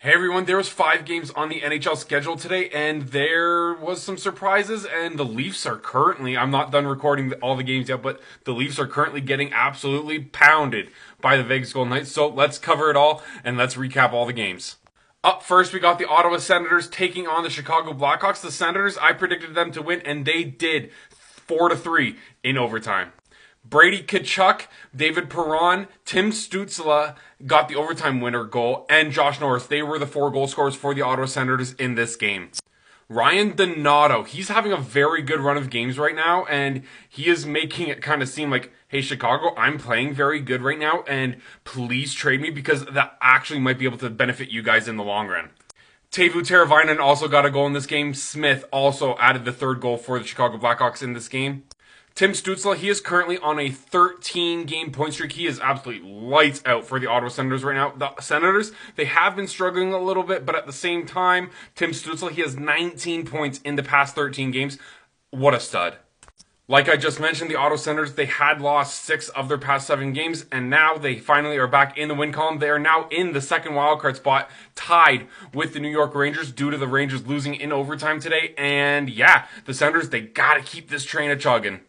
Hey everyone, there was 5 games on the NHL schedule today, and there was some surprises, and the Leafs are currently, I'm not done recording all the games yet, but the Leafs are currently getting absolutely pounded by the Vegas Golden Knights, so let's cover it all, and let's recap all the games. Up first, we got the Ottawa Senators taking on the Chicago Blackhawks. The Senators, I predicted them to win, and they did, 4-3 in overtime. Brady Tkachuk, David Perron, Tim Stützle got the overtime winner goal, and Josh Norris. They were the 4 goal scorers for the Ottawa Senators in this game. Ryan Donato, he's having a very good run of games right now, and he is making it kind of seem like, hey, Chicago, I'm playing very good right now, and please trade me because that actually might be able to benefit you guys in the long run. Teuvo Teravainen also got a goal in this game. Smith also added the 3rd goal for the Chicago Blackhawks in this game. Tim Stützle, he is currently on a 13-game point streak. He is absolutely lights out for the Ottawa Senators right now. The Senators, they have been struggling a little bit, but at the same time, Tim Stützle, he has 19 points in the past 13 games. What a stud. Like I just mentioned, the Ottawa Senators, they had lost 6 of their past 7 games, and now they finally are back in the win column. They are now in the second wildcard spot, tied with the New York Rangers due to the Rangers losing in overtime today. And yeah, the Senators, they gotta keep this train a-chugging.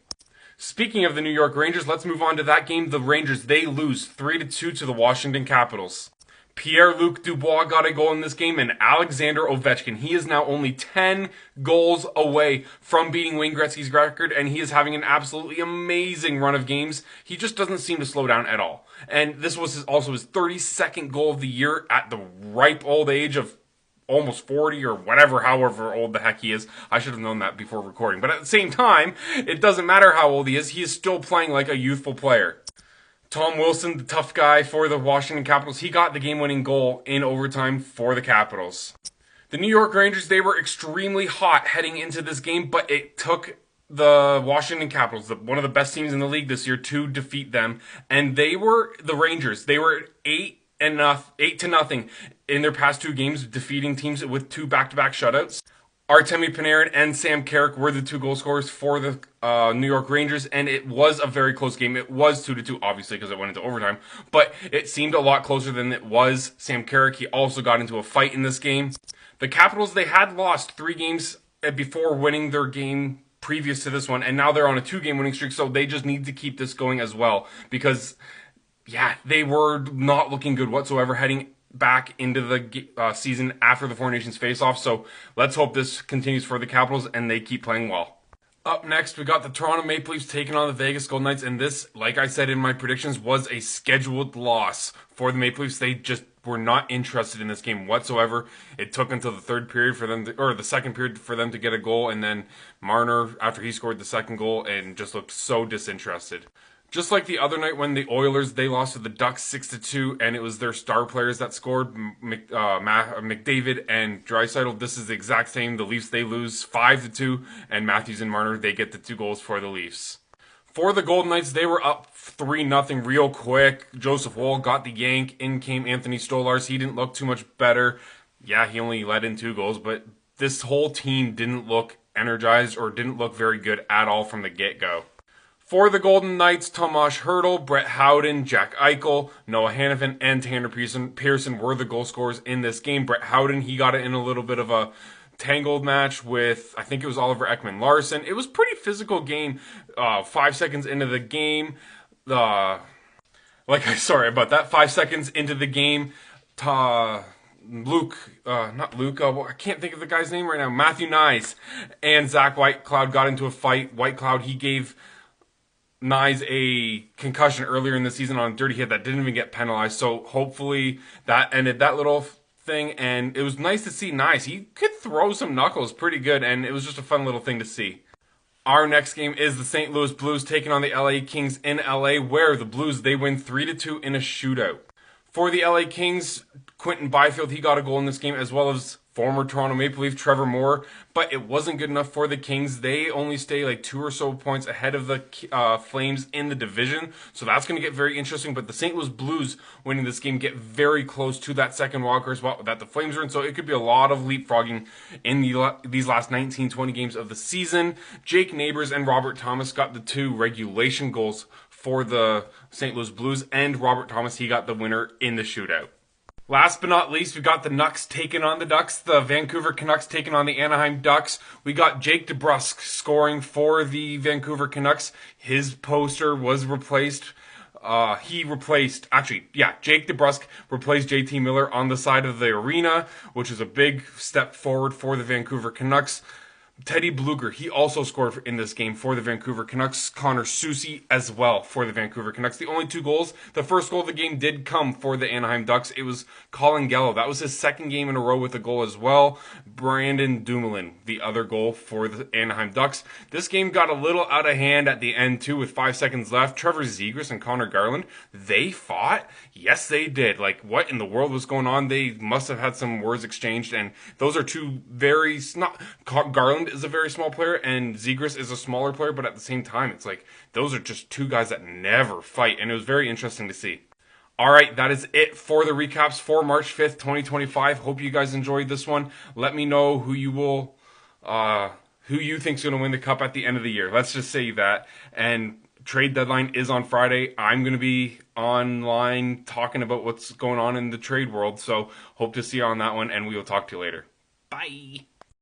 Speaking of the New York Rangers, let's move on to that game. The Rangers, they lose 3-2 to the Washington Capitals. Pierre-Luc Dubois got a goal in this game, and Alexander Ovechkin, he is now only 10 goals away from beating Wayne Gretzky's record, and he is having an absolutely amazing run of games. He just doesn't seem to slow down at all. And this was also his 32nd goal of the year at the ripe old age of almost 40 or whatever, however old the heck he is. I should have known that before recording. But at the same time, it doesn't matter how old he is still playing like a youthful player. Tom Wilson, the tough guy for the Washington Capitals, he got the game-winning goal in overtime for the Capitals. The New York Rangers, they were extremely hot heading into this game, but it took the Washington Capitals, one of the best teams in the league this year, to defeat them. And they were the Rangers. They were 8-0 in their past 2 games, defeating teams with 2 back-to-back shutouts. Artemi Panarin and Sam Carrick were the 2 goal scorers for the New York Rangers, and it was a very close game. It was 2-2, obviously, because it went into overtime, but it seemed a lot closer than it was. Sam Carrick, he also got into a fight in this game. The Capitals, they had lost 3 games before winning their game previous to this one, and now they're on a 2-game winning streak, so they just need to keep this going as well, because yeah, they were not looking good whatsoever heading back into the season after the Four Nations face-off. So let's hope this continues for the Capitals and they keep playing well. Up next, we got the Toronto Maple Leafs taking on the Vegas Golden Knights, and this, like I said in my predictions, was a scheduled loss for the Maple Leafs. They just were not interested in this game whatsoever. It took until the third period for them or the second period for them to get a goal, and then Marner, after he scored the second goal, and just looked so disinterested. Just like the other night when the Oilers, they lost to the Ducks 6-2, and it was their star players that scored, McDavid and Draisaitl. This is the exact same. The Leafs, they lose 5-2, and Matthews and Marner, they get the 2 goals for the Leafs. For the Golden Knights, they were up 3-0 real quick. Joseph Woll got the yank. In came Anthony Stolarz. He didn't look too much better. Yeah, he only let in 2 goals, but this whole team didn't look energized or didn't look very good at all from the get-go. For the Golden Knights, Tomas Hertl, Brett Howden, Jack Eichel, Noah Hanifin, and Tanner Pearson were the goal scorers in this game. Brett Howden, he got it in a little bit of a tangled match with, I think it was Oliver Ekman-Larsson. It was a pretty physical game. 5 seconds into the game, 5 seconds into the game, I can't think of the guy's name right now, Matthew Nyes and Zach Whitecloud got into a fight. Whitecloud, he gave Nyes a concussion earlier in the season on a dirty hit that didn't even get penalized, so hopefully that ended that little thing, and it was nice to see Nyes. He could throw some knuckles pretty good, and it was just a fun little thing to see. Our next game is the St. Louis Blues taking on the LA Kings in LA, where the Blues, they win 3-2 in a shootout. For the LA Kings, Quentin Byfield, he got a goal in this game, as well as former Toronto Maple Leaf Trevor Moore, but it wasn't good enough for the Kings. They only stay like 2 or so points ahead of the Flames in the division, so that's going to get very interesting. But the St. Louis Blues winning this game get very close to that second wildcard spot that the Flames are in, so it could be a lot of leapfrogging in these last 19-20 games of the season. Jake Neighbors and Robert Thomas got the 2 regulation goals for the St. Louis Blues, and Robert Thomas, he got the winner in the shootout. Last but not least, we got the Nucks taking on the Ducks. The Vancouver Canucks taking on the Anaheim Ducks. We got Jake DeBrusk scoring for the Vancouver Canucks. His poster was replaced. Jake DeBrusk replaced JT Miller on the side of the arena, which is a big step forward for the Vancouver Canucks. Teddy Bluger, he also scored in this game for the Vancouver Canucks. Connor Soucy as well for the Vancouver Canucks. The only 2 goals, the first goal of the game did come for the Anaheim Ducks. It was Colin Gallo. That was his 2nd game in a row with a goal as well. Brandon Dumoulin, the other goal for the Anaheim Ducks. This game got a little out of hand at the end too with 5 seconds left. Trevor Zegras and Connor Garland, they fought. Yes, they did. Like, what in the world was going on? They must have had some words exchanged, and those are two very... Garland is a very small player, and Zegras is a smaller player, but at the same time, it's like, those are just 2 guys that never fight, and it was very interesting to see. Alright, that is it for the recaps for March 5th, 2025. Hope you guys enjoyed this one. Let me know who you think's going to win the cup at the end of the year. Let's just say that. And trade deadline is on Friday. I'm going to be online talking about what's going on in the trade world, so hope to see you on that one, and we will talk to you later. Bye!